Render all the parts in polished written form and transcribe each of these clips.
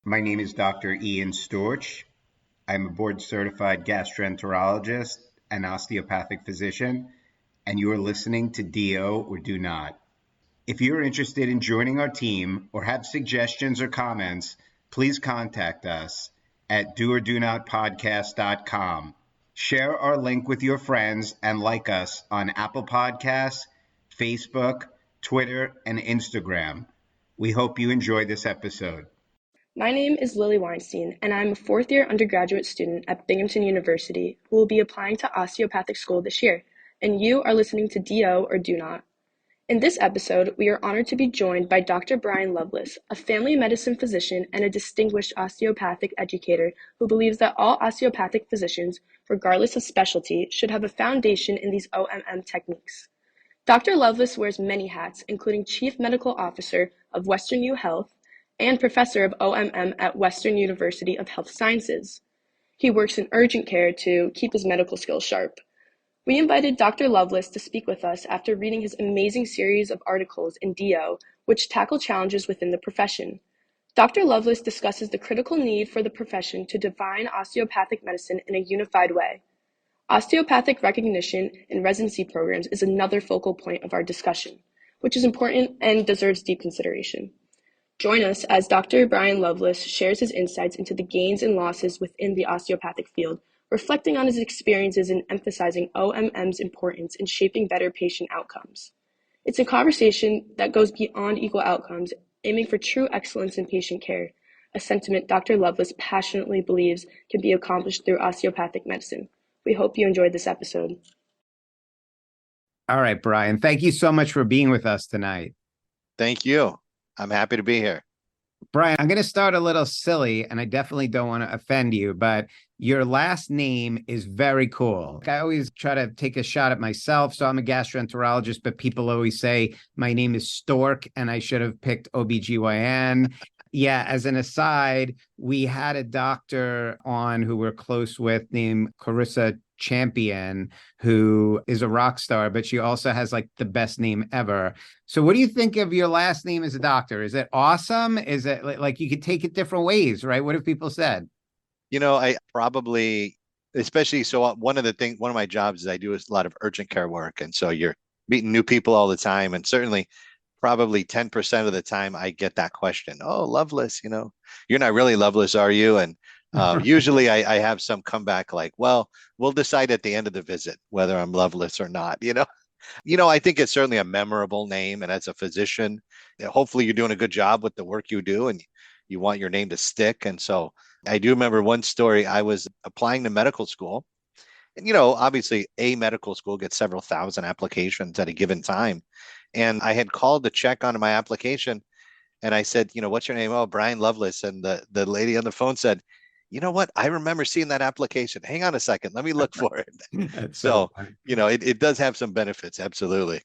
My name is Dr. Ian Storch. I'm a board-certified gastroenterologist and osteopathic physician, and you are listening to DO or Do Not. If you're interested in joining our team or have suggestions or comments, please contact us at doordonotpodcast.com. Share our link with your friends and like us on Apple Podcasts, Facebook, Twitter, and Instagram. We hope you enjoy this episode. My name is Lily Weinstein, and I'm a fourth-year undergraduate student at Binghamton University who will be applying to osteopathic school this year, and you are listening to DO or Do Not. In this episode, we are honored to be joined by Dr. Brian Loveless, a family medicine physician and a distinguished osteopathic educator who believes that all osteopathic physicians, regardless of specialty, should have a foundation in these OMM techniques. Dr. Loveless wears many hats, including Chief Medical Officer of WesternU Health and Professor of OMM at Western University of Health Sciences. He works in urgent care to keep his medical skills sharp. We invited Dr. Loveless to speak with us after reading his amazing series of articles in DO, which tackle challenges within the profession. Dr. Loveless discusses the critical need for the profession to define osteopathic medicine in a unified way. Osteopathic recognition in residency programs is another focal point of our discussion, which is important and deserves deep consideration. Join us as Dr. Brian Loveless shares his insights into the gains and losses within the osteopathic field, reflecting on his experiences and emphasizing OMM's importance in shaping better patient outcomes. It's a conversation that goes beyond equal outcomes, aiming for true excellence in patient care, a sentiment Dr. Loveless passionately believes can be accomplished through osteopathic medicine. We hope you enjoyed this episode. All right, Brian, thank you so much for being with us tonight. Thank you. I'm happy to be here. Brian, I'm going to start a little silly, and I definitely don't want to offend you, but your last name is very cool. I always try to take a shot at myself. So I'm a gastroenterologist, but people always say my name is Stork, and I should have picked OBGYN. Yeah, as an aside, we had a doctor on who we're close with named Carissa Champion, who is a rock star, but she also has like the best name ever. So what do you think of your last name as a doctor? Is it awesome? Is it like you could take it different ways, right? What have people said? I probably, especially, so one of my jobs is I do a lot of urgent care work. And so you're meeting new people all the time. And certainly probably 10% of the time I get that question. Oh, Loveless, you're not really Loveless, are you? And usually I have some comeback like, well, we'll decide at the end of the visit whether I'm Loveless or not. I think it's certainly a memorable name. And as a physician, hopefully you're doing a good job with the work you do and you want your name to stick. And so I do remember one story. I was applying to medical school. And, obviously a medical school gets several thousand applications at a given time. And I had called to check on my application. And I said, what's your name? Oh, Brian Loveless. And the lady on the phone said, you know what? I remember seeing that application. Hang on a second. Let me look for it. So, it does have some benefits. Absolutely.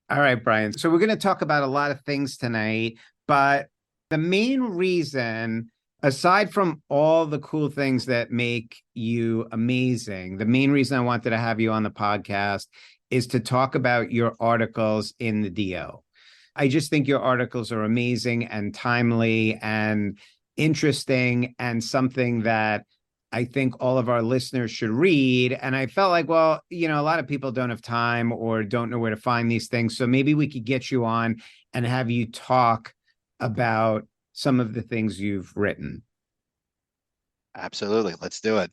All right, Brian. So we're going to talk about a lot of things tonight, but the main reason, aside from all the cool things that make you amazing, the main reason I wanted to have you on the podcast is to talk about your articles in the DO. I just think your articles are amazing and timely and interesting and something that I think all of our listeners should read. And I felt like, well, a lot of people don't have time or don't know where to find these things. So maybe we could get you on and have you talk about some of the things you've written. Absolutely. Let's do it.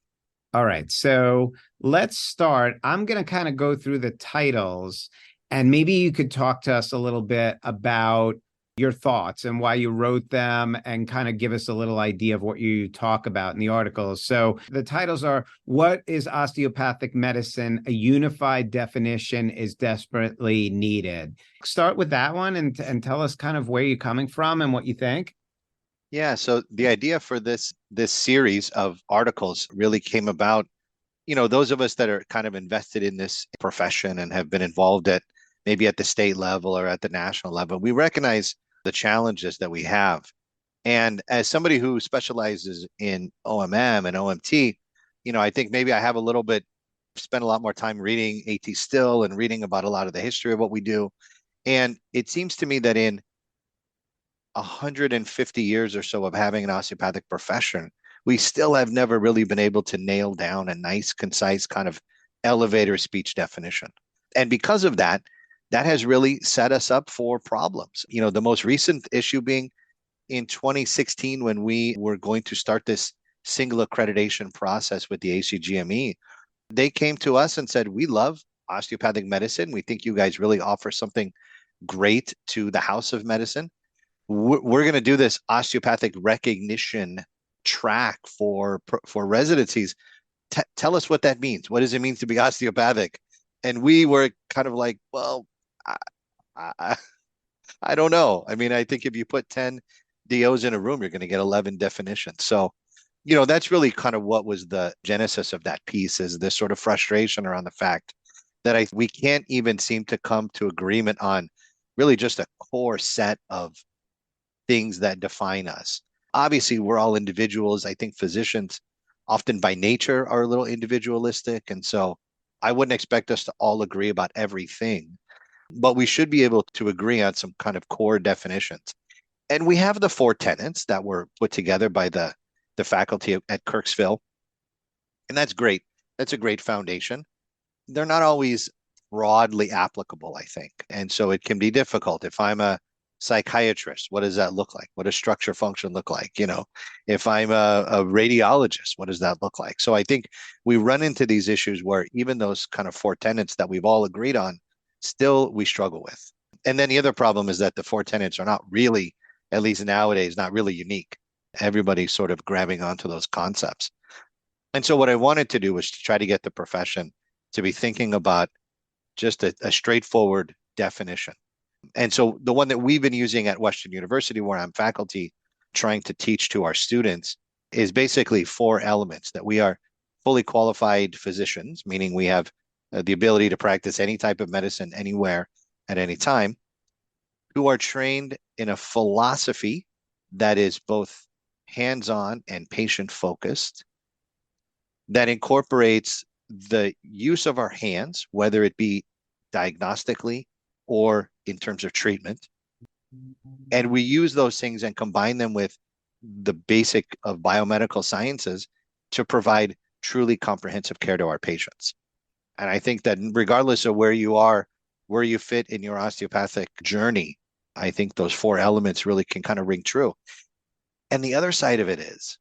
All right. So let's start. I'm going to kind of go through the titles, and maybe you could talk to us a little bit about your thoughts and why you wrote them and kind of give us a little idea of what you talk about in the articles. So the titles are, What is Osteopathic Medicine? A Unified Definition is Desperately Needed. Start with that one and tell us kind of where you're coming from and what you think. Yeah, so the idea for this series of articles really came about, those of us that are kind of invested in this profession and have been involved at maybe at the state level or at the national level, we recognize the challenges that we have. And as somebody who specializes in OMM and OMT, I think maybe I have spent a lot more time reading AT Still and reading about a lot of the history of what we do. And it seems to me that in 150 years or so of having an osteopathic profession, we still have never really been able to nail down a nice, concise kind of elevator speech definition. And because of that, that has really set us up for problems. You know, the most recent issue being in 2016, when we were going to start this single accreditation process with the ACGME, they came to us and said, "We love osteopathic medicine. We think you guys really offer something great to the house of medicine. We're going to do this osteopathic recognition track for residencies. Tell us what that means. What does it mean to be osteopathic?" And we were kind of like, well, I, I don't know. I mean, I think if you put 10 DOs in a room, you're going to get 11 definitions. So, you know, that's really kind of what was the genesis of that piece, is this sort of frustration around the fact that we can't even seem to come to agreement on really just a core set of things that define us. Obviously, we're all individuals. I think physicians often by nature are a little individualistic. And so I wouldn't expect us to all agree about everything, but we should be able to agree on some kind of core definitions. And we have the 4 tenets that were put together by the faculty at Kirksville. And that's great. That's a great foundation. They're not always broadly applicable, I think. And so it can be difficult. If I'm a psychiatrist, what does that look like? What does structure function look like? You know, if I'm a radiologist, what does that look like? So I think we run into these issues where even those kind of 4 tenets that we've all agreed on, still we struggle with. And then the other problem is that the 4 tenets are not really, at least nowadays, not really unique. Everybody's sort of grabbing onto those concepts. And so what I wanted to do was to try to get the profession to be thinking about just a straightforward definition. And so the one that we've been using at Western University, where I'm faculty trying to teach to our students, is basically 4 elements: that we are fully qualified physicians, meaning we have the ability to practice any type of medicine anywhere at any time, who are trained in a philosophy that is both hands-on and patient-focused, that incorporates the use of our hands, whether it be diagnostically or in terms of treatment. And we use those things and combine them with the basic of biomedical sciences to provide truly comprehensive care to our patients. And I think that regardless of where you are, where you fit in your osteopathic journey, I think those 4 elements really can kind of ring true. And the other side of it is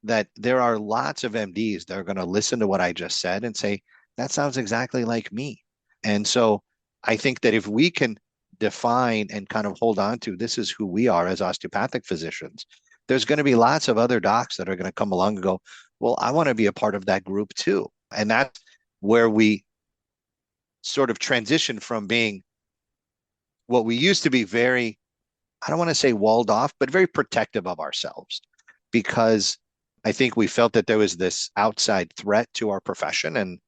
that there are lots of MDs that are going to listen to what I just said and say, that sounds exactly like me. And so I think that if we can define and kind of hold on to, this is who we are as osteopathic physicians, there's going to be lots of other docs that are going to come along and go, well, I want to be a part of that group too. And that's where we sort of transition from being what we used to be very, I don't want to say walled off, but very protective of ourselves, because I think we felt that there was this outside threat to our profession. And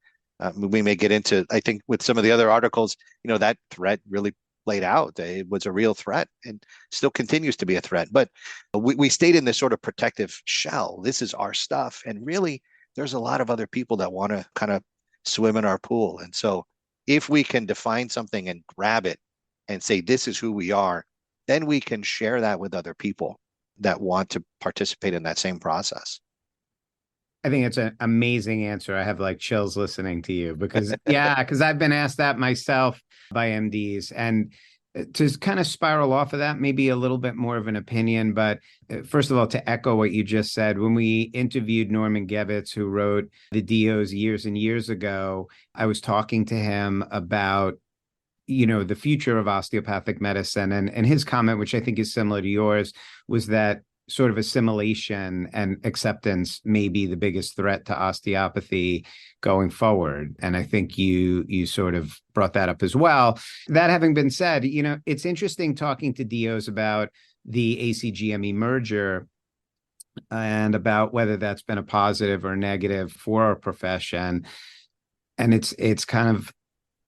we may get into, I think with some of the other articles, you know, that threat really played out. It was a real threat and still continues to be a threat. But we stayed in this sort of protective shell. This is our stuff. And really, there's a lot of other people that want to kind of swim in our pool. And so if we can define something and grab it and say, this is who we are, then we can share that with other people that want to participate in that same process. I think it's an amazing answer. I have like chills listening to you because, yeah, because I've been asked that myself by MDs. And to kind of spiral off of that, maybe a little bit more of an opinion. But first of all, to echo what you just said, when we interviewed Norman Gebbets, who wrote the DOs years and years ago, I was talking to him about, you know, the future of osteopathic medicine. And his comment, which I think is similar to yours, was that sort of assimilation and acceptance may be the biggest threat to osteopathy going forward. And I think you sort of brought that up as well. That having been said, you know, it's interesting talking to DOs about the ACGME merger and about whether that's been a positive or negative for our profession. And it's kind of,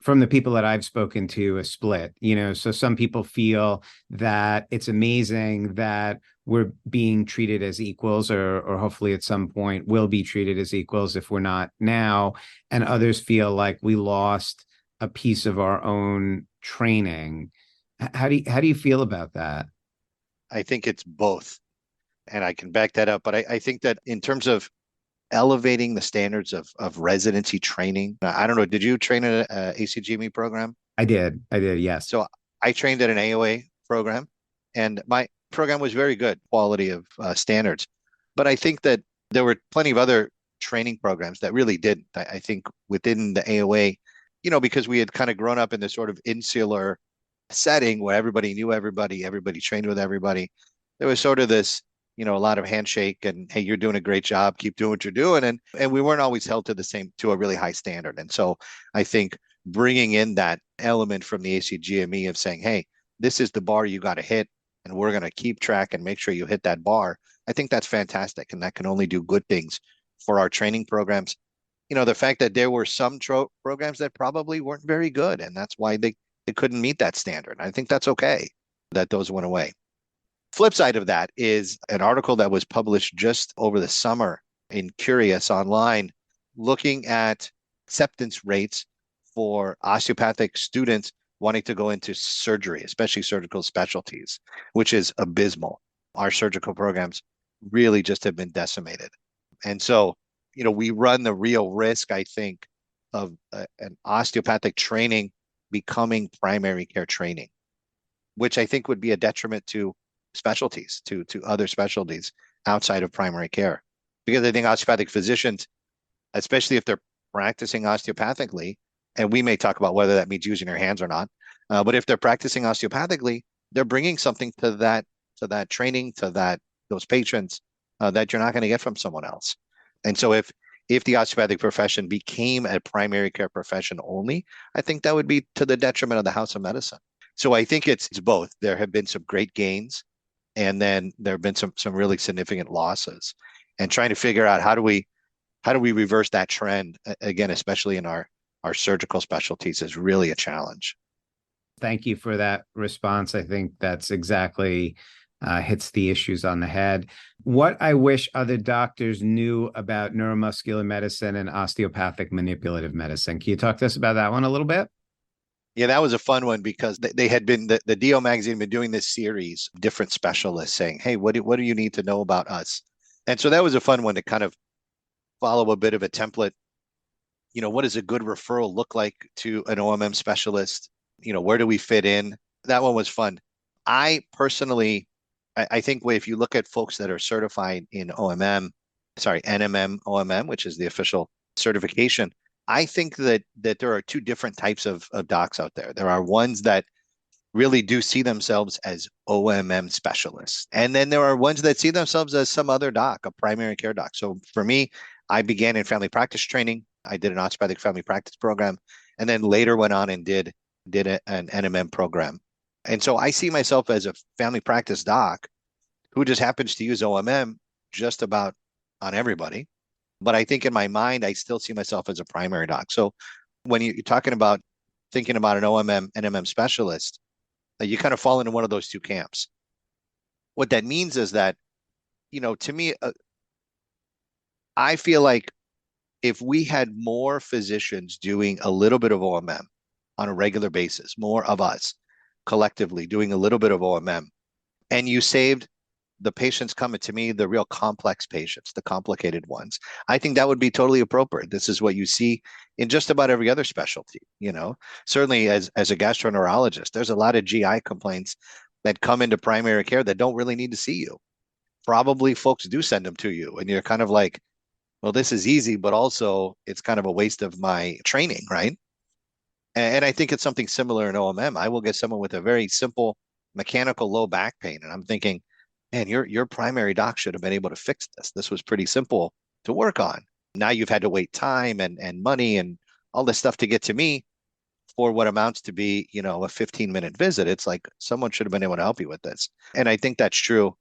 from the people that I've spoken to, a split, you know, so some people feel that it's amazing that we're being treated as equals, or hopefully at some point will be treated as equals if we're not now. And others feel like we lost a piece of our own training. How do you feel about that? I think it's both. And I can back that up. But I think that in terms of elevating the standards of residency training, I don't know, did you train at a ACGME program? I did, yes. So I trained at an AOA program, and my program was very good quality of standards. But I think that there were plenty of other training programs that really didn't. I think within the AOA, because we had kind of grown up in this sort of insular setting where everybody knew everybody, everybody trained with everybody. There was sort of this, a lot of handshake and, hey, you're doing a great job, keep doing what you're doing. And we weren't always held to a really high standard. And so I think bringing in that element from the ACGME of saying, hey, this is the bar you got to hit, and we're going to keep track and make sure you hit that bar. I think that's fantastic. And that can only do good things for our training programs. The fact that there were some programs that probably weren't very good, and that's why they couldn't meet that standard. I think that's okay that those went away. Flip side of that is an article that was published just over the summer in Curious Online, looking at acceptance rates for osteopathic students wanting to go into surgery, especially surgical specialties, which is abysmal. Our surgical programs really just have been decimated. And so, we run the real risk, I think, of an osteopathic training becoming primary care training, which I think would be a detriment to specialties, to other specialties outside of primary care. Because I think osteopathic physicians, especially if they're practicing osteopathically, and we may talk about whether that means using your hands or not, but if they're practicing osteopathically, they're bringing something to that training, to those patients that you're not going to get from someone else. And so if the osteopathic profession became a primary care profession only, I think that would be to the detriment of the House of Medicine. So I think it's both. There have been some great gains, and then there have been some really significant losses. And trying to figure out how do we reverse that trend again, especially in our surgical specialties, is really a challenge. Thank you for that response. I think that's exactly hits the issues on the head. What I wish other doctors knew about neuromuscular medicine and osteopathic manipulative medicine. Can you talk to us about that one a little bit? Yeah, that was a fun one because they had been, the DO magazine had been doing this series, different specialists saying, hey, what do you need to know about us? And so that was a fun one to kind of follow a bit of a template. What does a good referral look like to an OMM specialist? Where do we fit in? That one was fun. I personally, I think if you look at folks that are certified in NMM, OMM, which is the official certification, I think that there are two different types of docs out there. There are ones that really do see themselves as OMM specialists. And then there are ones that see themselves as some other doc, a primary care doc. So for me, I began in family practice training. I did an osteopathic family practice program, and then later went on and did an NMM program. And so I see myself as a family practice doc who just happens to use OMM just about on everybody. But I think in my mind, I still see myself as a primary doc. So when you're talking about thinking about an OMM, NMM specialist, you kind of fall into one of those two camps. What that means is that, to me, I feel like if we had more physicians doing a little bit of OMM on a regular basis, more of us collectively doing a little bit of OMM, and you saved the patients coming to me, the real complex patients, the complicated ones, I think that would be totally appropriate. This is what you see in just about every other specialty. Certainly as a gastroenterologist, there's a lot of GI complaints that come into primary care that don't really need to see you. Probably folks do send them to you, and you're kind of like, well, this is easy, but also it's kind of a waste of my training, right? And I think it's something similar in OMM. I will get someone with a very simple mechanical low back pain, and I'm thinking, man, your primary doc should have been able to fix this. This was pretty simple to work on. Now you've had to wait time and money and all this stuff to get to me for what amounts to be, a 15-minute visit. It's like someone should have been able to help you with this. And I think that's true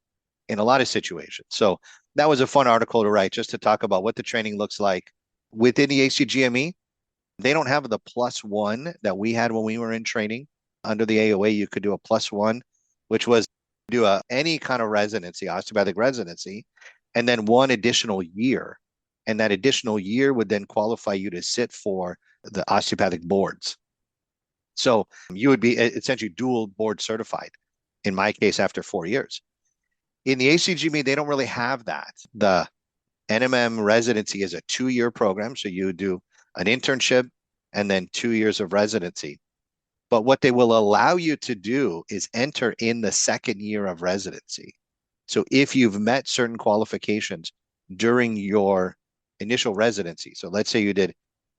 in a lot of situations. So that was a fun article to write, just to talk about what the training looks like within the ACGME. They don't have the +1 that we had when we were in training. Under the AOA, you could do a +1, which was do any kind of residency, osteopathic residency, and then one additional year. And that additional year would then qualify you to sit for the osteopathic boards. So you would be essentially dual board certified, in my case, after 4 years. In the ACGME, they don't really have that. The NMM residency is a 2-year program. So you do an internship and then 2 years of residency. But what they will allow you to do is enter in the second year of residency. So if you've met certain qualifications during your initial residency, so let's say you did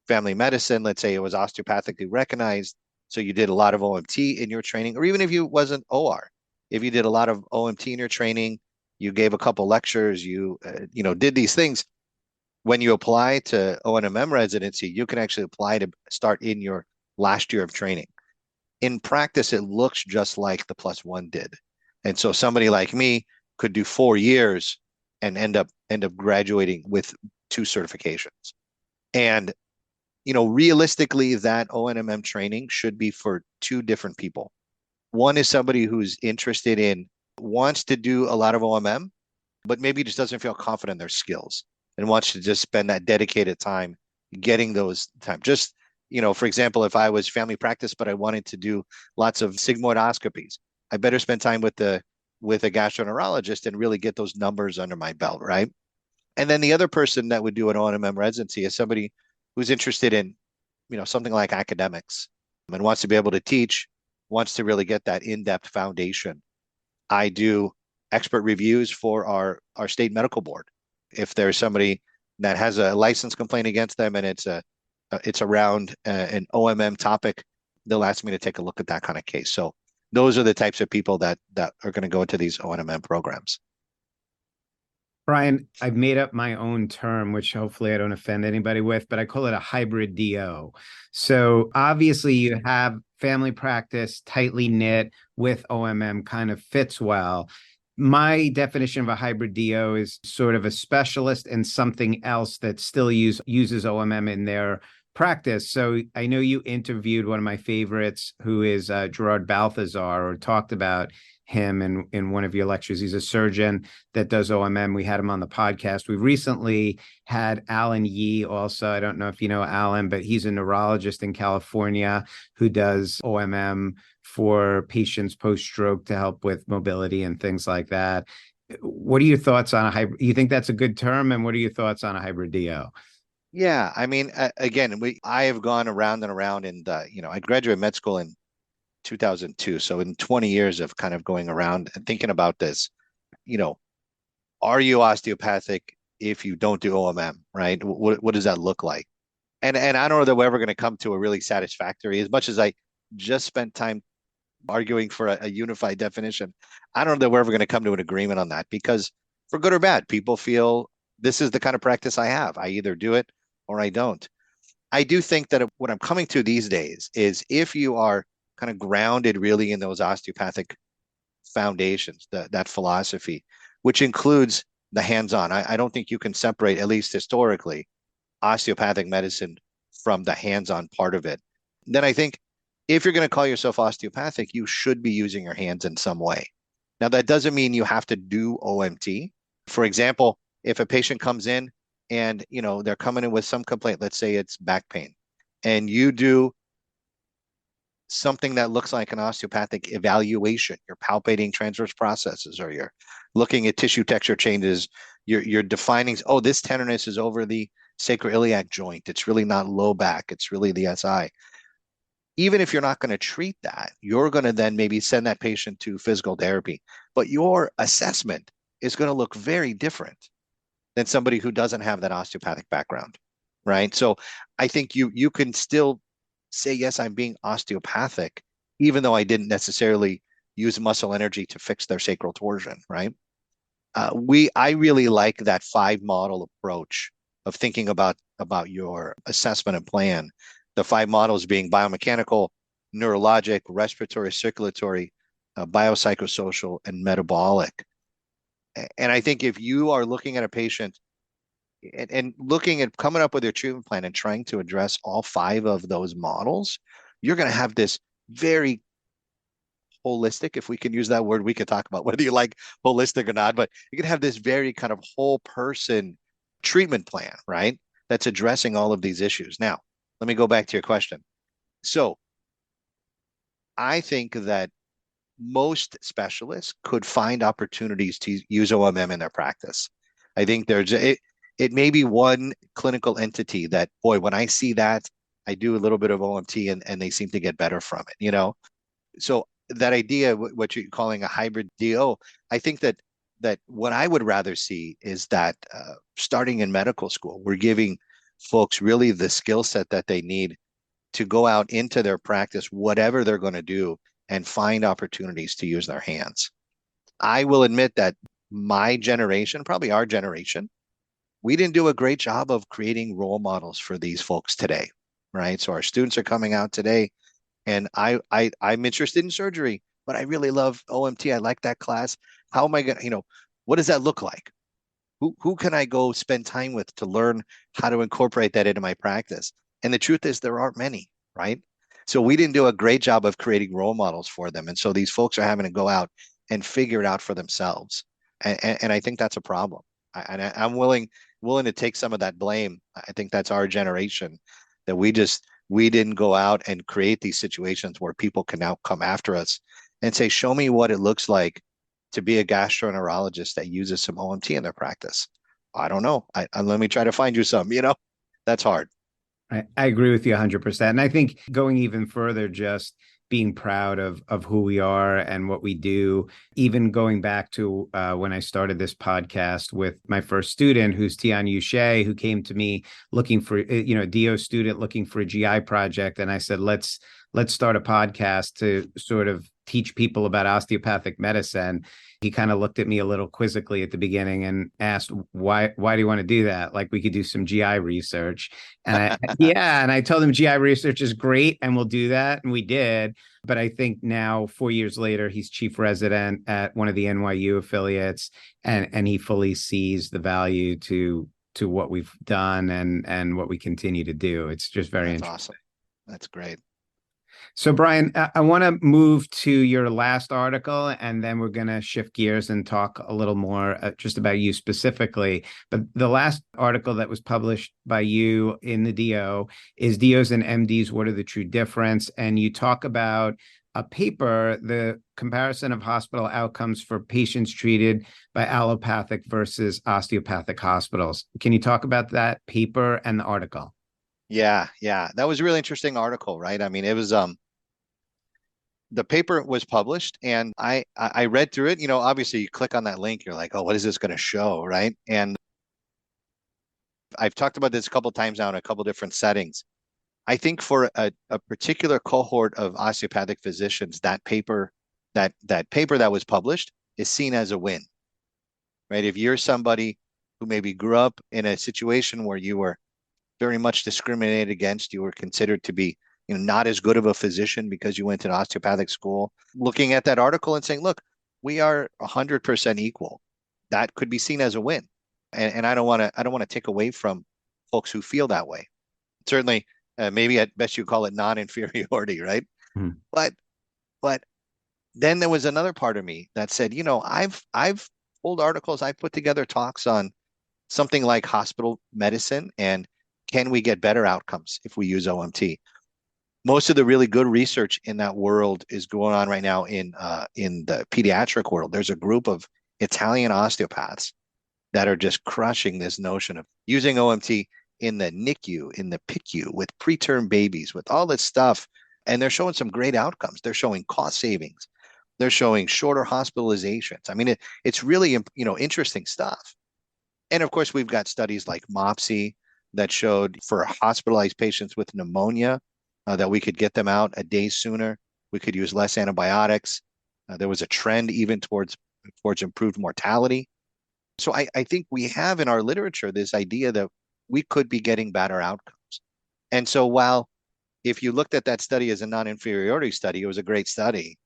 family medicine, let's say it was osteopathically recognized, so you did a lot of OMT in your training, or even if you wasn't OR, if you did a lot of OMT in your training, you gave a couple lectures, you did these things. When you apply to ONMM residency, you can actually apply to start in your last year of training. In practice, it looks just like the +1 did. And so somebody like me could do 4 years and end up graduating with 2 certifications. And realistically, that ONMM training should be for 2 different people. One is somebody who's interested in, wants to do a lot of OMM, but maybe just doesn't feel confident in their skills and wants to just spend that dedicated time getting those time. Just, for example, if I was family practice, but I wanted to do lots of sigmoidoscopies, I better spend time with a gastroenterologist and really get those numbers under my belt, right? And then the other person that would do an ONMM residency is somebody who's interested in, something like academics and wants to be able to teach, wants to really get that in-depth foundation. I do expert reviews for our state medical board. If there's somebody that has a license complaint against them and it's around an OMM topic, they'll ask me to take a look at that kind of case. So those are the types of people that are going to go into these ONMM programs. Brian, I've made up my own term, which hopefully I don't offend anybody with, but I call it a hybrid DO. So obviously you have family practice tightly knit with OMM kind of fits well. My definition of a hybrid DO is sort of a specialist and something else that still uses OMM in their practice. So I know you interviewed one of my favorites, who is Gerard Balthazar, or talked about him in one of your lectures. He's a surgeon that does OMM. We had him on the podcast. We recently had Alan Yee also. I don't know if you know Alan, but he's a neurologist in California who does OMM for patients post-stroke to help with mobility and things like that. What are your thoughts on a hybrid? You think that's a good term? And what are your thoughts on a hybrid DO? Yeah, I mean, again, I have gone around and around, and I graduated med school in 2002. So in 20 years of kind of going around and thinking about this, are you osteopathic if you don't do OMM, right? What does that look like? And I don't know that we're ever going to come to a really satisfactory, as much as I just spent time arguing for a unified definition. I don't know that we're ever going to come to an agreement on that, because for good or bad, people feel this is the kind of practice I have. I either do it or I don't. I do think that what I'm coming to these days is, if you are kind of grounded really in those osteopathic foundations, that philosophy, which includes the hands-on. I don't think you can separate, at least historically, osteopathic medicine from the hands-on part of it. Then I think if you're going to call yourself osteopathic, you should be using your hands in some way. Now, that doesn't mean you have to do OMT. For example, if a patient comes in and they're coming in with some complaint, let's say it's back pain, and you do something that looks like an osteopathic evaluation, you're palpating transverse processes, or you're looking at tissue texture changes, you're defining, oh, this tenderness is over the sacroiliac joint, it's really not low back, it's really the SI. Even if you're not going to treat that, you're going to then maybe send that patient to physical therapy, but your assessment is going to look very different than somebody who doesn't have that osteopathic background, right? So I think you can still say, yes, I'm being osteopathic, even though I didn't necessarily use muscle energy to fix their sacral torsion, right? I really like that 5 model approach of thinking about your assessment and plan. The 5 models being biomechanical, neurologic, respiratory, circulatory, biopsychosocial, and metabolic. And I think if you are looking at a patient and looking at coming up with your treatment plan and trying to address all 5 of those models, you're going to have this very holistic, if we can use that word. We could talk about whether you like holistic or not, but you can have this very kind of whole person treatment plan, right? That's addressing all of these issues. Now, let me go back to your question. So I think that most specialists could find opportunities to use OMM in their practice. I think it may be one clinical entity that, boy, when I see that, I do a little bit of OMT and they seem to get better from it, you know? So that idea, what you're calling a hybrid DO, I think that what I would rather see is that starting in medical school, we're giving folks really the skill set that they need to go out into their practice, whatever they're going to do, and find opportunities to use their hands. I will admit that my generation, probably our generation, we didn't do a great job of creating role models for these folks today, right? So our students are coming out today, and I'm interested in surgery, but I really love OMT. I like that class. How am I going to, what does that look like? Who can I go spend time with to learn how to incorporate that into my practice? And the truth is there aren't many, right? So we didn't do a great job of creating role models for them. And so these folks are having to go out and figure it out for themselves. And I think that's a problem. I'm willing to take some of that blame. I think that's our generation, that we didn't go out and create these situations where people can now come after us and say, show me what it looks like to be a gastroenterologist that uses some OMT in their practice. I don't know. Let me try to find you some, that's hard. I agree with you 100%. And I think going even further, just being proud of who we are and what we do, even going back to when I started this podcast with my first student, who's Tian Yushai, who came to me looking for, a DO student looking for a GI project. And I said, let's start a podcast to sort of teach people about osteopathic medicine. He kind of looked at me a little quizzically at the beginning and asked, why do you want to do that? Like, we could do some GI research. And I told him GI research is great and we'll do that. And we did. But I think now, 4 years later, he's chief resident at one of the NYU affiliates, and he fully sees the value to what we've done and what we continue to do. It's just very interesting. Awesome. That's great. So, Brian, I want to move to your last article, and then we're going to shift gears and talk a little more just about you specifically. But the last article that was published by you in the DO is DOs and MDs, What are the True Difference? And you talk about a paper, the comparison of hospital outcomes for patients treated by allopathic versus osteopathic hospitals. Can you talk about that paper and the article? Yeah. That was a really interesting article, right? I mean, it was the paper was published and I read through it. Obviously you click on that link, you're like, oh, what is this going to show, right? And I've talked about this a couple of times now in a couple of different settings. I think for a particular cohort of osteopathic physicians, that paper that was published is seen as a win, right? If you're somebody who maybe grew up in a situation where you were very much discriminated against, you were considered to be not as good of a physician because you went to an osteopathic school, looking at that article and saying, look, we are 100% equal, that could be seen as a win. And I don't want to take away from folks who feel that way. Certainly, maybe at best you call it non-inferiority, right? But then there was another part of me that said, I've pulled articles, I've put together talks on something like hospital medicine and can we get better outcomes if we use OMT? Most of the really good research in that world is going on right now in the pediatric world. There's a group of Italian osteopaths that are just crushing this notion of using OMT in the NICU, in the PICU, with preterm babies, with all this stuff. And they're showing some great outcomes. They're showing cost savings. They're showing shorter hospitalizations. I mean, it's really, interesting stuff. And of course, we've got studies like MOPSI that showed for hospitalized patients with pneumonia that we could get them out a day sooner. We could use less antibiotics. There was a trend even towards improved mortality. So I think we have in our literature this idea that we could be getting better outcomes. And so while if you looked at that study as a non-inferiority study, it was a great study.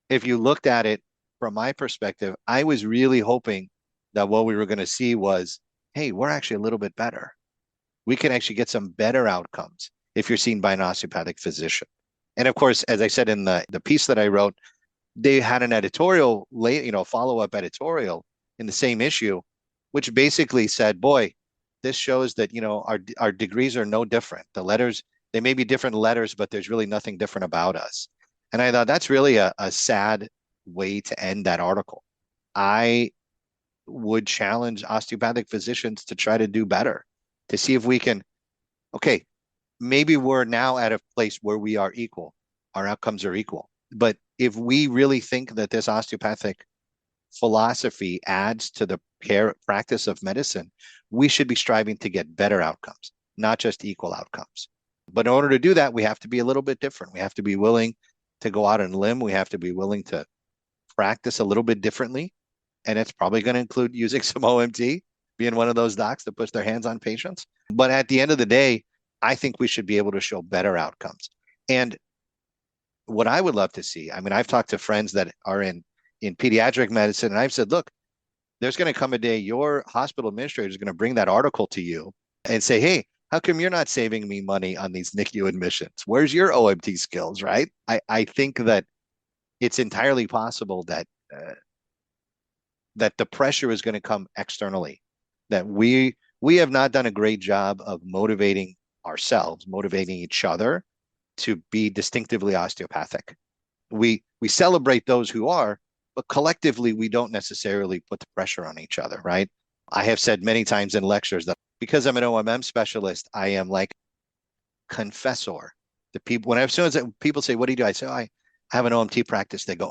If you looked at it from my perspective, I was really hoping that what we were going to see was, hey, we're actually a little bit better. We can actually get some better outcomes if you're seen by an osteopathic physician. And of course, as I said in the piece that I wrote, they had an editorial, follow-up editorial in the same issue, which basically said, boy, this shows that, our degrees are no different. The letters, they may be different letters, but there's really nothing different about us. And I thought that's really a sad way to end that article. I would challenge osteopathic physicians to try to do better, to see if we can, okay, maybe we're now at a place where we are equal, our outcomes are equal. But if we really think that this osteopathic philosophy adds to the practice of medicine, we should be striving to get better outcomes, not just equal outcomes. But in order to do that, we have to be a little bit different. We have to be willing to go out on a limb. We have to be willing to practice a little bit differently. And it's probably going to include using some OMT, being one of those docs that puts their hands on patients. But at the end of the day, I think we should be able to show better outcomes. And what I would love to see, I mean, I've talked to friends that are in pediatric medicine, and I've said, look, there's going to come a day your hospital administrator is going to bring that article to you and say, hey, how come you're not saving me money on these NICU admissions? Where's your OMT skills, right? I think that it's entirely possible that that the pressure is going to come externally, that we have not done a great job of motivating ourselves, motivating each other to be distinctively osteopathic. We celebrate those who are, but collectively we don't necessarily put the pressure on each other, right? I have said many times in lectures that because I'm an OMM specialist, I am like confessor. The people, as soon as people say, "What do you do?" I say, "Oh, I have an OMT practice." They go,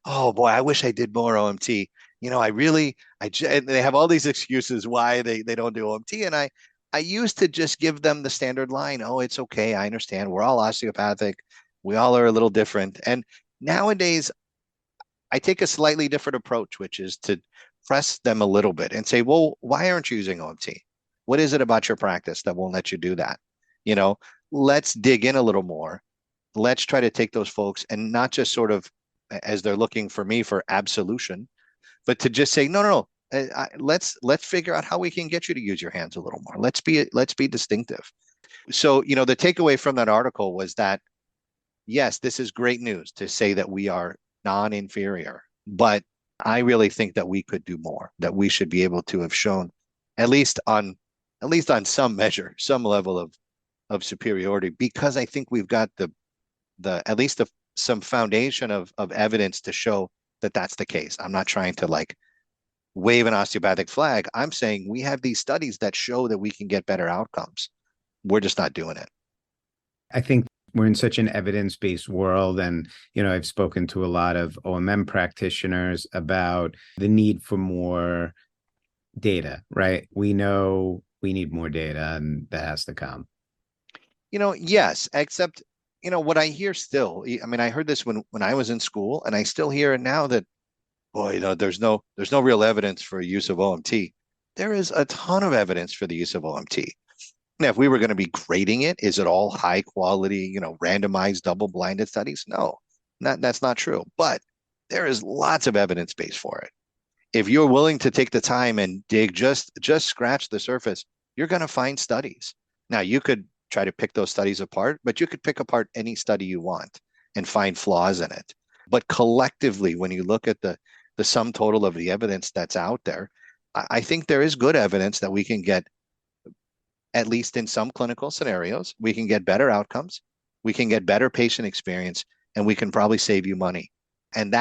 "Oh boy, I wish I did more OMT." You know, and they have all these excuses why they don't do OMT, and I used to just give them the standard line, "Oh, it's okay. I understand. We're all osteopathic. We all are a little different." And nowadays, I take a slightly different approach, which is to press them a little bit and say, "Well, why aren't you using OMT? What is it about your practice that won't let you do that? You know, let's dig in a little more. Let's try to take those folks and not just sort of as they're looking for me for absolution, but to just say, no, let's figure out how we can get you to use your hands a little more. Let's be distinctive." So, you know, the takeaway from that article was that, yes, this is great news to say that we are non-inferior, but I really think that we could do more, that we should be able to have shown at least on some measure, some level of superiority, because I think we've got the at least some foundation of evidence to show that that's the case. I'm not trying to like wave an osteopathic flag. I'm saying we have these studies that show that we can get better outcomes. We're just not doing it. I think we're in such an evidence-based world. And, you know, I've spoken to a lot of OMM practitioners about the need for more data, right? We know we need more data and that has to come. You know, yes, except, you know, what I hear still, I mean, I heard this when I was in school, and I still hear it now that, boy, you know, there's no real evidence for use of OMT. There is a ton of evidence for the use of OMT. Now, if we were going to be grading it, is it all high quality, you know, randomized double-blinded studies? No, that's not true. But there is lots of evidence base for it. If you're willing to take the time and dig, just scratch the surface, you're going to find studies. Now, you could try to pick those studies apart, but you could pick apart any study you want and find flaws in it. But collectively, when you look at the sum total of the evidence that's out there, I think there is good evidence that we can get, at least in some clinical scenarios, we can get better outcomes, we can get better patient experience, and we can probably save you money. And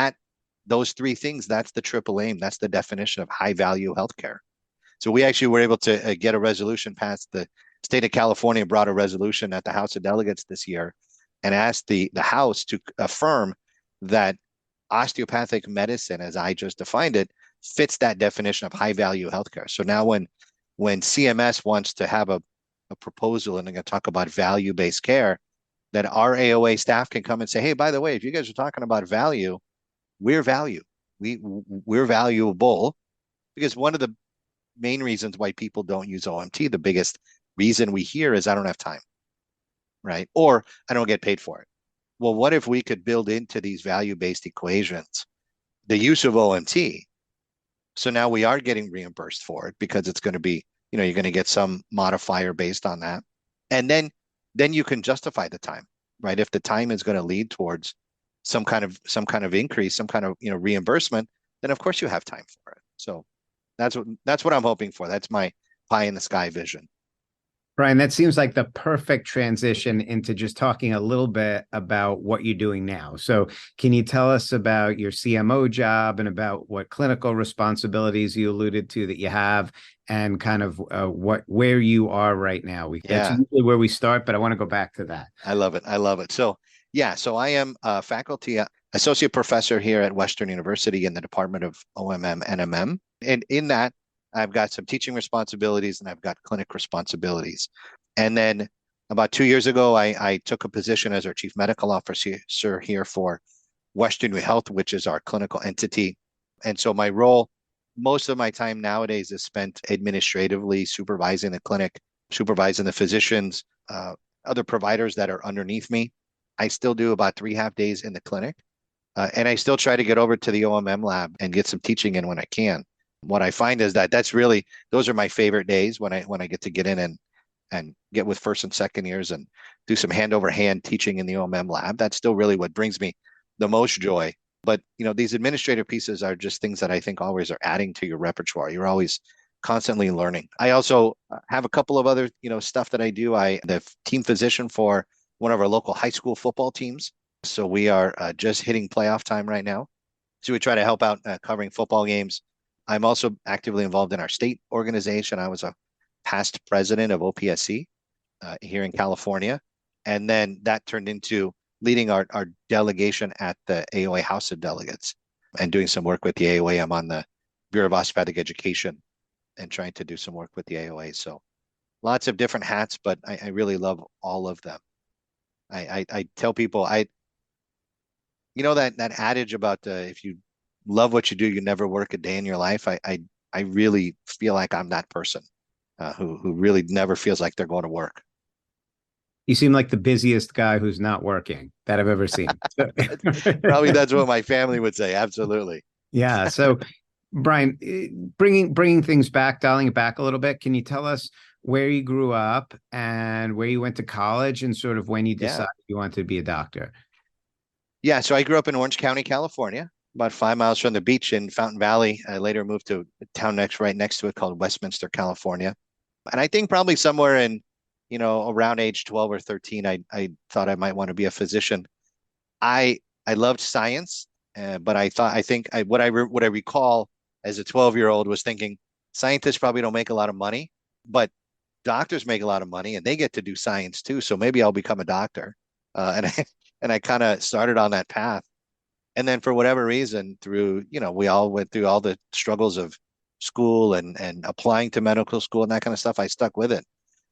those three things, that's the triple aim. That's the definition of high value healthcare. So we actually were able to get a resolution passed. The state of California brought a resolution at the House of Delegates this year and asked the House to affirm that osteopathic medicine, as I just defined it, fits that definition of high value healthcare. So now when CMS wants to have a proposal, and they're going to talk about value-based care, that our AOA staff can come and say, hey, by the way, if you guys are talking about value, we're value. We're valuable, because one of the main reasons why people don't use OMT, the biggest reason we hear is I don't have time, right? Or I don't get paid for it. Well, what if we could build into these value-based equations the use of OMT? So now we are getting reimbursed for it because it's going to be, you know, you're going to get some modifier based on that. And then you can justify the time, right? If the time is going to lead towards some kind of increase, some kind of, you know, reimbursement, then of course you have time for it. So that's what I'm hoping for. That's my pie in the sky vision. Brian, that seems like the perfect transition into just talking a little bit about what you're doing now. So, can you tell us about your CMO job and about what clinical responsibilities you alluded to that you have, and kind of where you are right now? That's Yeah, usually where we start, but I want to go back to that. I love it. I love it. So, yeah, so I am a faculty associate professor here at Western University in the Department of OMM, NMM. And in that, I've got some teaching responsibilities and I've got clinic responsibilities. And then about 2 years ago, I took a position as our chief medical officer here for WesternU Health, which is our clinical entity. And so my role, most of my time nowadays is spent administratively supervising the clinic, supervising the physicians, other providers that are underneath me. I still do about 3.5 days in the clinic. And I still try to get over to the OMM lab and get some teaching in when I can. What I find is that those are my favorite days when I get to get in and get with first and second years and do some hand over hand teaching in the OMM lab. That's still really what brings me the most joy. But these administrative pieces are just things that I think always are adding to your repertoire. You're always constantly learning. I also have a couple of other stuff that I do. I'm the team physician for one of our local high school football teams. So we are just hitting playoff time right now. So we try to help out covering football games. I'm also actively involved in our state organization. I was a past president of OPSC here in California. And then that turned into leading our delegation at the AOA House of Delegates and doing some work with the AOA. I'm on the Bureau of Osteopathic Education and trying to do some work with the AOA. So lots of different hats, but I really love all of them. I tell people, that adage about if you love what you do, you never work a day in your life. I really feel like I'm that person who really never feels like they're going to work. You seem like the busiest guy who's not working that I've ever seen. Probably that's what my family would say. Absolutely. Yeah. So, Brian, bringing things back, dialing it back a little bit, can you tell us where you grew up and where you went to college and sort of when you decided you wanted to be a doctor? Yeah. So I grew up in Orange County, California, about 5 miles from the beach in Fountain Valley. I later moved to a town right next to it called Westminster, California. And I think probably somewhere in, around age 12 or 13, I thought I might want to be a physician. I loved science, but what I recall as a 12-year-old was thinking scientists probably don't make a lot of money, but doctors make a lot of money and they get to do science too. So maybe I'll become a doctor. And I kind of started on that path. And then for whatever reason, we all went through all the struggles of school and applying to medical school and that kind of stuff. I stuck with it.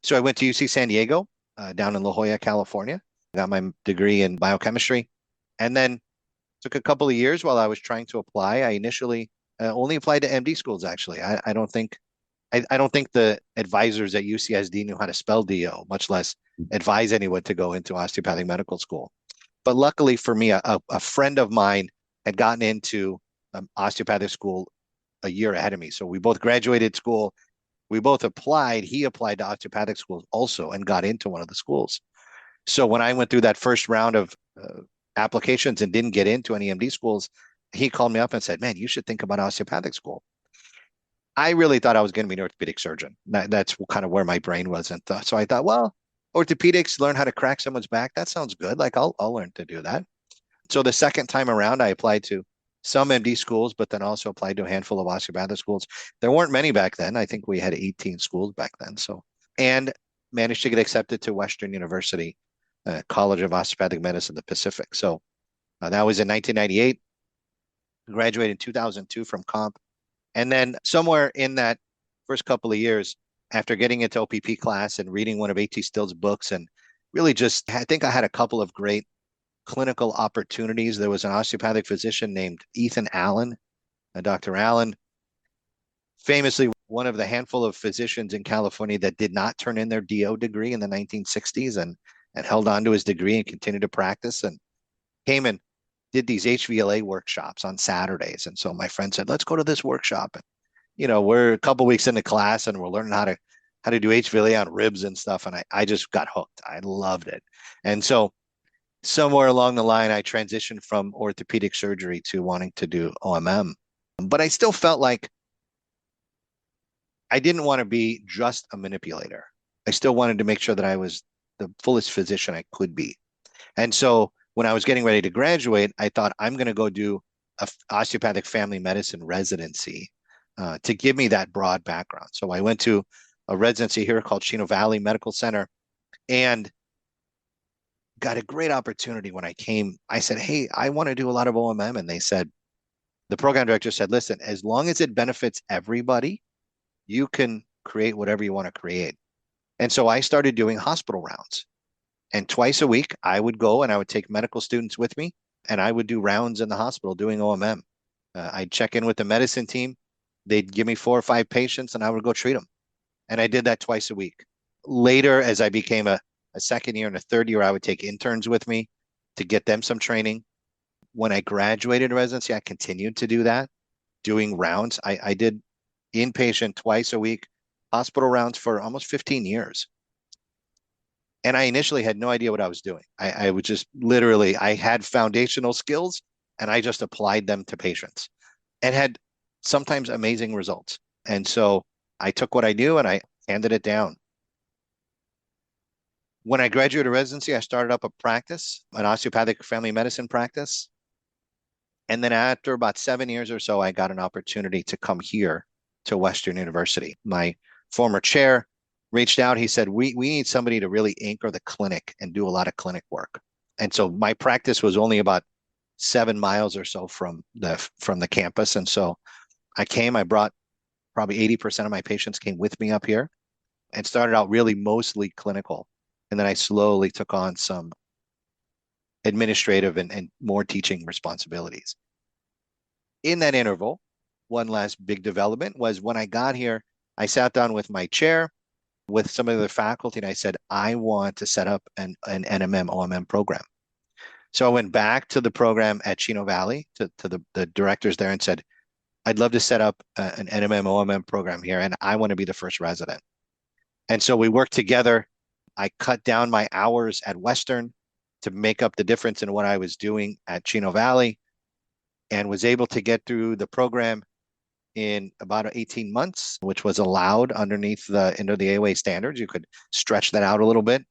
So I went to UC San Diego, down in La Jolla, California. Got my degree in biochemistry, and then took a couple of years while I was trying to apply. I initially only applied to MD schools. Actually, I don't think the advisors at UCSD knew how to spell DO, much less advise anyone to go into osteopathic medical school. But luckily for me, a friend of mine had gotten into osteopathic school a year ahead of me. So we both graduated school. We both applied. He applied to osteopathic schools also and got into one of the schools. So when I went through that first round of applications and didn't get into any MD schools, he called me up and said, "Man, you should think about osteopathic school." I really thought I was going to be an orthopedic surgeon. That's kind of where my brain was. And so I thought, well, orthopedics, learn how to crack someone's back. That sounds good. Like I'll learn to do that. So the second time around, I applied to some MD schools, but then also applied to a handful of osteopathic schools. There weren't many back then. I think we had 18 schools back then. And managed to get accepted to Western University, College of Osteopathic Medicine, the Pacific. So that was in 1998. Graduated in 2002 from Comp. And then somewhere in that first couple of years, after getting into OPP class and reading one of H.T. Still's books, and really I think I had a couple of great clinical opportunities. There was an osteopathic physician named Ethan Allen, Dr. Allen, famously one of the handful of physicians in California that did not turn in their DO degree in the 1960s and held on to his degree and continued to practice, and came and did these HVLA workshops on Saturdays. And so my friend said, "Let's go to this workshop." And, we're a couple weeks into class and we're learning how to do HVLA on ribs and stuff. And I just got hooked. I loved it. And so somewhere along the line, I transitioned from orthopedic surgery to wanting to do OMM. But I still felt like I didn't want to be just a manipulator. I still wanted to make sure that I was the fullest physician I could be. And so when I was getting ready to graduate, I thought I'm going to go do a osteopathic family medicine residency to give me that broad background. So I went to a residency here called Chino Valley Medical Center and got a great opportunity when I came. I said, hey, I want to do a lot of OMM. And they said, the program director said, listen, as long as it benefits everybody, you can create whatever you want to create. And so I started doing hospital rounds. And twice a week, I would go and I would take medical students with me and I would do rounds in the hospital doing OMM. I'd check in with the medicine team. They'd give me 4 or 5 patients and I would go treat them. And I did that twice a week. Later, as I became a second year and a third year, I would take interns with me to get them some training. When I graduated residency, I continued to do that, doing rounds. I did inpatient twice a week, hospital rounds for almost 15 years. And I initially had no idea what I was doing. I would just literally, I had foundational skills and I just applied them to patients and had sometimes amazing results. And so I took what I knew and I handed it down. When I graduated residency, I started up a practice, an osteopathic family medicine practice. And then after about 7 years or so, I got an opportunity to come here to Western University. My former chair reached out. He said, we need somebody to really anchor the clinic and do a lot of clinic work. And so my practice was only about 7 miles or so from the campus. And so I brought probably 80% of my patients came with me up here and started out really mostly clinical. And then I slowly took on some administrative and more teaching responsibilities. In that interval, one last big development was when I got here, I sat down with my chair, with some of the faculty, and I said, I want to set up an NMM OMM program. So I went back to the program at Chino Valley, to the directors there and said, I'd love to set up an NMM OMM program here, and I want to be the first resident. And so we worked together. I cut down my hours at Western to make up the difference in what I was doing at Chino Valley and was able to get through the program in about 18 months, which was allowed under the AOA standards. You could stretch that out a little bit.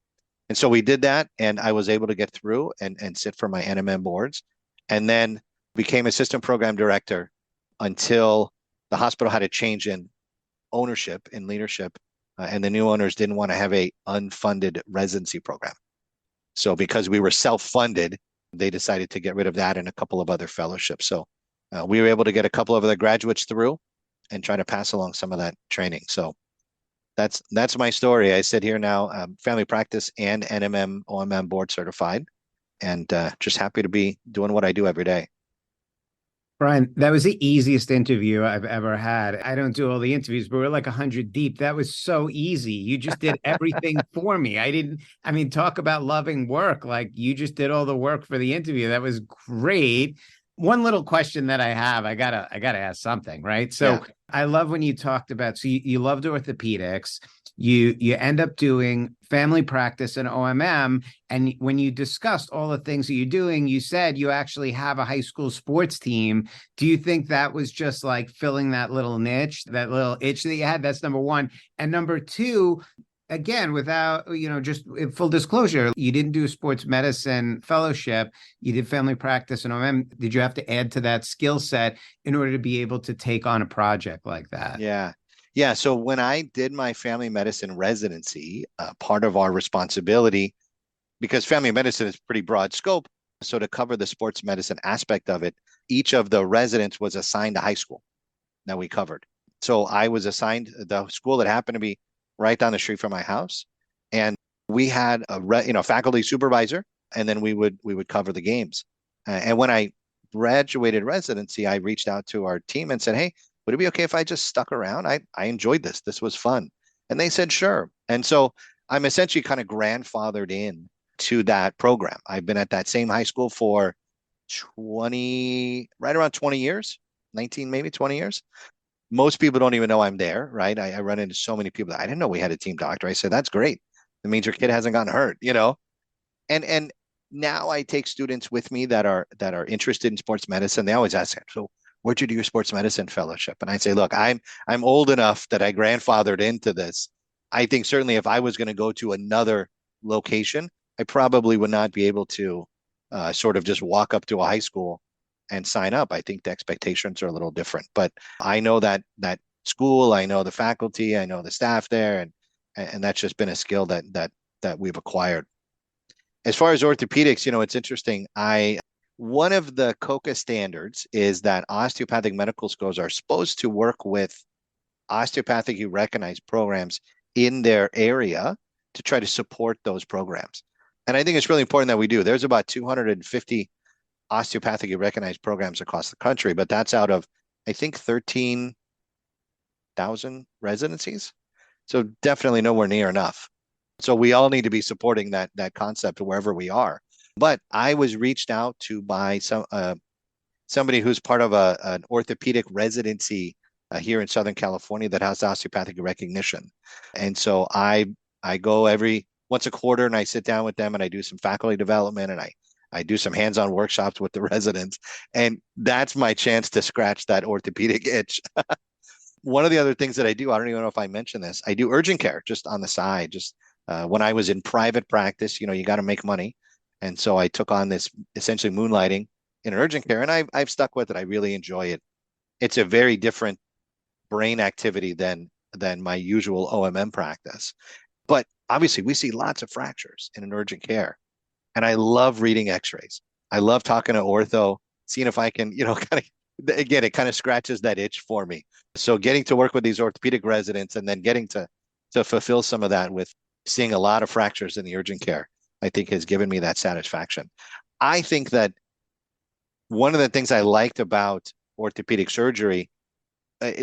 And so we did that, and I was able to get through and sit for my NMM boards, and then became assistant program director until the hospital had a change in ownership, in leadership, and the new owners didn't want to have a unfunded residency program. So because we were self-funded, they decided to get rid of that and a couple of other fellowships. So we were able to get a couple of other graduates through and try to pass along some of that training. So that's my story. I sit here now, family practice and NMM, OMM board certified, and just happy to be doing what I do every day. Brian, that was the easiest interview I've ever had. I don't do all the interviews, but we're like 100 deep. That was so easy. You just did everything for me. Talk about loving work. Like, you just did all the work for the interview. That was great. One little question that I have, I gotta ask something, right? So yeah. I love when you talked about, so you loved orthopedics, you end up doing family practice and OMM, and when you discussed all the things that you're doing, you said you actually have a high school sports team. Do you think that was just like filling that little niche, that little itch that you had? That's number one. And number two, again, without, just full disclosure, you didn't do a sports medicine fellowship, you did family practice and OMM. Did you have to add to that skill set in order to be able to take on a project like that? Yeah. So when I did my family medicine residency, part of our responsibility, because family medicine is pretty broad scope, so to cover the sports medicine aspect of it, each of the residents was assigned a high school that we covered. So I was assigned the school that happened to be right down the street from my house, and we had a faculty supervisor, and then we would cover the games. And when I graduated residency, I reached out to our team and said, hey, would it be okay if I just stuck around? I enjoyed this. This was fun. And they said, sure. And so I'm essentially kind of grandfathered in to that program. I've been at that same high school for right around 20 years, 19, maybe 20 years. Most people don't even know I'm there, right? I run into so many people that I didn't know we had a team doctor. I said, that's great. It means your kid hasn't gotten hurt, And now I take students with me that are interested in sports medicine. They always ask, so where'd you do your sports medicine fellowship? And I say, look, I'm old enough that I grandfathered into this. I think certainly if I was going to go to another location, I probably would not be able to sort of just walk up to a high school and sign up. I think the expectations are a little different, but I know that school, I know the faculty, I know the staff there, and that's just been a skill that we've acquired. As far as orthopedics, it's interesting. One of the COCA standards is that osteopathic medical schools are supposed to work with osteopathically recognized programs in their area to try to support those programs. And I think it's really important that we do. There's about 250 osteopathically recognized programs across the country, but that's out of, I think, 13,000 residencies. So definitely nowhere near enough. So we all need to be supporting that concept wherever we are. But I was reached out to by somebody who's part of an orthopedic residency here in Southern California that has osteopathic recognition. And so I go every once a quarter and I sit down with them and I do some faculty development and I do some hands-on workshops with the residents. And that's my chance to scratch that orthopedic itch. One of the other things that I do, I don't even know if I mentioned this, I do urgent care just on the side. Just when I was in private practice, you got to make money. And so I took on this essentially moonlighting in urgent care, and I've stuck with it. I really enjoy it. It's a very different brain activity than my usual OMM practice. But obviously, we see lots of fractures in an urgent care, and I love reading X-rays. I love talking to ortho, seeing if I can, kind of, again, it kind of scratches that itch for me. So getting to work with these orthopedic residents and then getting to fulfill some of that with seeing a lot of fractures in the urgent care, I think has given me that satisfaction. I think that one of the things I liked about orthopedic surgery,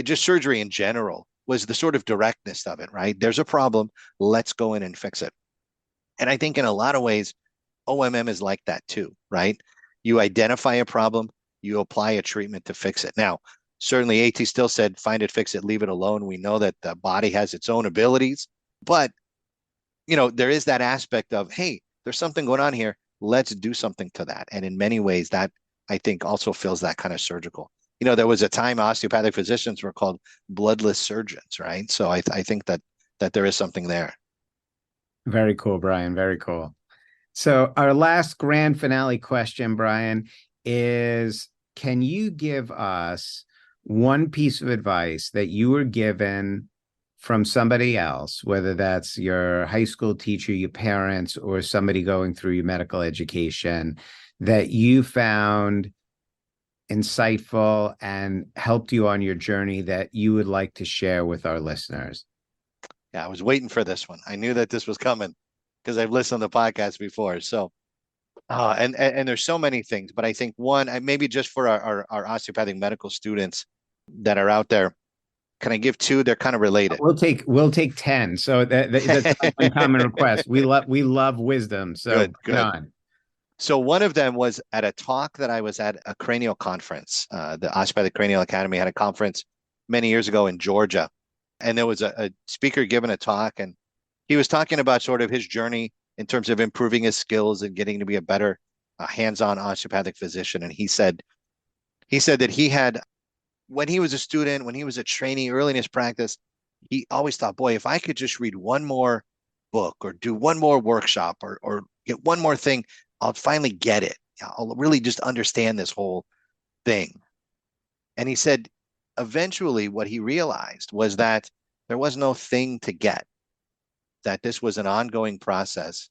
just surgery in general, was the sort of directness of it, right? There's a problem, let's go in and fix it. And I think in a lot of ways, OMM is like that too, right? You identify a problem, you apply a treatment to fix it. Now, certainly AT still said, find it, fix it, leave it alone. We know that the body has its own abilities, but there is that aspect of, hey, there's something going on here. Let's do something to that. And in many ways, that I think also feels that kind of surgical. There was a time osteopathic physicians were called bloodless surgeons, right? So I think that there is something there. Very cool, Brian. Very cool. So our last grand finale question, Brian, is can you give us one piece of advice that you were given from somebody else, whether that's your high school teacher, your parents, or somebody going through your medical education, that you found insightful and helped you on your journey that you would like to share with our listeners? Yeah, I was waiting for this one. I knew that this was coming because I've listened to the podcast before. So, and there's so many things, but I think one, maybe just for our osteopathic medical students that are out there, can I give two? They're kind of related. We'll take 10. So that's an uncommon request. We love wisdom. So good. On. So one of them was at a talk that I was at a cranial conference. The Osteopathic Cranial Academy had a conference many years ago in Georgia. And there was a speaker giving a talk, and he was talking about sort of his journey in terms of improving his skills and getting to be a better hands-on osteopathic physician. And he said that he had, when he was a student, when he was a trainee early in his practice, he always thought, boy, if I could just read one more book or do one more workshop or get one more thing, I'll finally get it. I'll really just understand this whole thing. And he said, eventually what he realized was that there was no thing to get, that this was an ongoing process,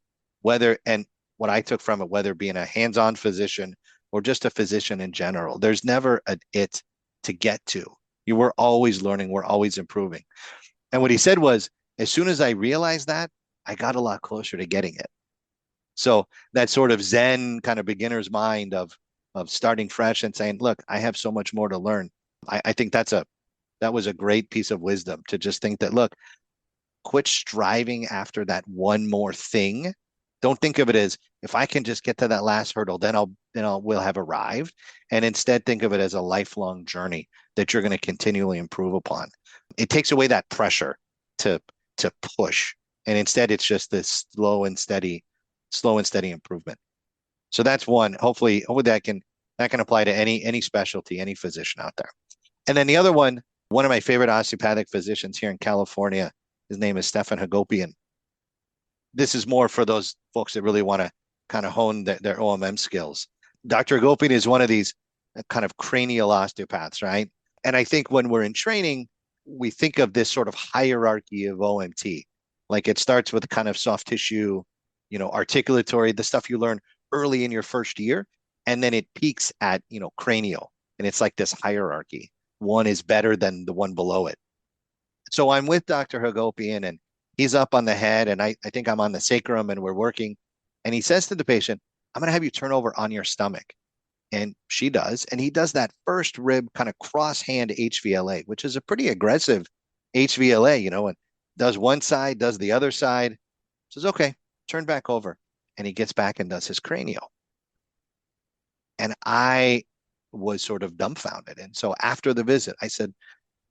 and what I took from it, whether being a hands-on physician or just a physician in general, there's never an it to get to. You were always learning, we're always improving. And what he said was, as soon as I realized that, I got a lot closer to getting it. So that sort of Zen kind of beginner's mind of starting fresh and saying, look, I have so much more to learn. I think that was a great piece of wisdom, to just think that, look, quit striving after that one more thing. Don't think of it as, if I can just get to that last hurdle, then we'll have arrived. And instead think of it as a lifelong journey that you're going to continually improve upon. It takes away that pressure to push. And instead it's just this slow and steady improvement. So that's one. Hopefully that can apply to any specialty, any physician out there. And then the other one of my favorite osteopathic physicians here in California His name is Stefan Hagopian. This is more for those folks that really want to kind of hone their OMM skills. Dr. Hagopian is one of these kind of cranial osteopaths, right? And I think when we're in training, we think of this sort of hierarchy of OMT. Like it starts with kind of soft tissue, articulatory, the stuff you learn early in your first year, and then it peaks at, cranial. And it's like this hierarchy. One is better than the one below it. So I'm with Dr. Hagopian, and he's up on the head, and I think I'm on the sacrum, and we're working. And he says to the patient, I'm going to have you turn over on your stomach. And she does. And he does that first rib kind of cross hand HVLA, which is a pretty aggressive HVLA, and does one side, does the other side, says, okay, turn back over. And he gets back and does his cranial. And I was sort of dumbfounded. And so after the visit, I said,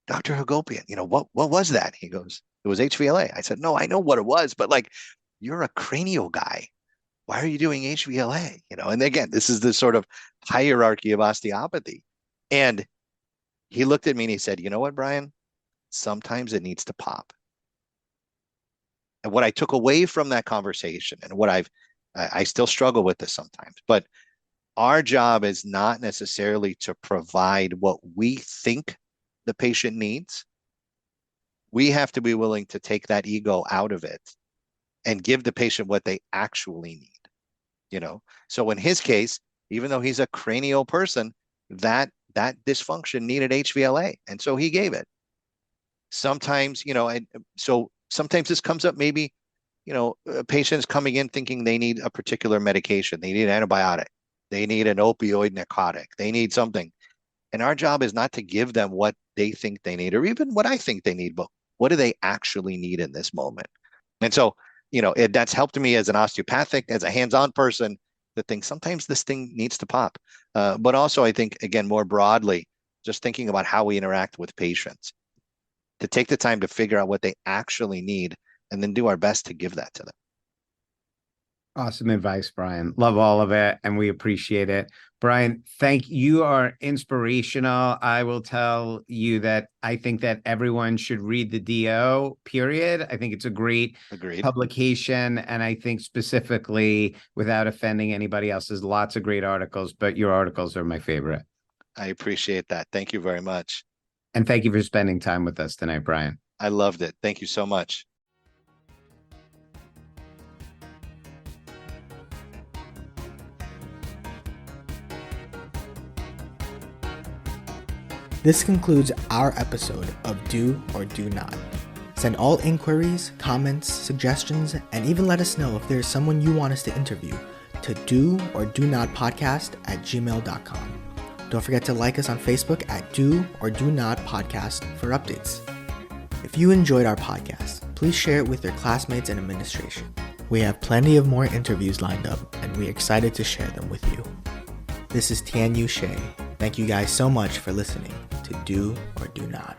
Dr. Hagopian, what was that? He goes, it was HVLA. I said, no, I know what it was, but like, you're a cranial guy. Why are you doing HVLA? And again, this is the sort of hierarchy of osteopathy. And he looked at me and he said, you know what, Brian? Sometimes it needs to pop. And what I took away from that conversation, and what I still struggle with this sometimes, but our job is not necessarily to provide what we think the patient needs. We have to be willing to take that ego out of it and give the patient what they actually need. So in his case, even though he's a cranial person, that dysfunction needed HVLA, and so he gave it. Sometimes, and so sometimes this comes up, maybe, patients coming in thinking they need a particular medication, they need an antibiotic, they need an opioid narcotic, they need something. And our job is not to give them what they think they need, or even what I think they need, but what do they actually need in this moment? And so, that's helped me as an osteopathic, as a hands-on person, to think sometimes this thing needs to pop. But also, I think, again, more broadly, just thinking about how we interact with patients, to take the time to figure out what they actually need and then do our best to give that to them. Awesome advice, Brian. Love all of it, and we appreciate it. Brian, thank you. You are inspirational. I will tell you that I think that everyone should read the DO, period. I think it's a great publication, and I think specifically, without offending anybody else, there's lots of great articles, but your articles are my favorite. I appreciate that. Thank you very much. And thank you for spending time with us tonight, Brian. I loved it. Thank you so much. This concludes our episode of Do or Do Not. Send all inquiries, comments, suggestions, and even let us know if there's someone you want us to interview to doordonotpodcast@gmail.com. Don't forget to like us on Facebook at Do or Do Not Podcast for updates. If you enjoyed our podcast, please share it with your classmates and administration. We have plenty of more interviews lined up, and we're excited to share them with you. This is Tianyu Shea. Thank you guys so much for listening to Do or Do Not.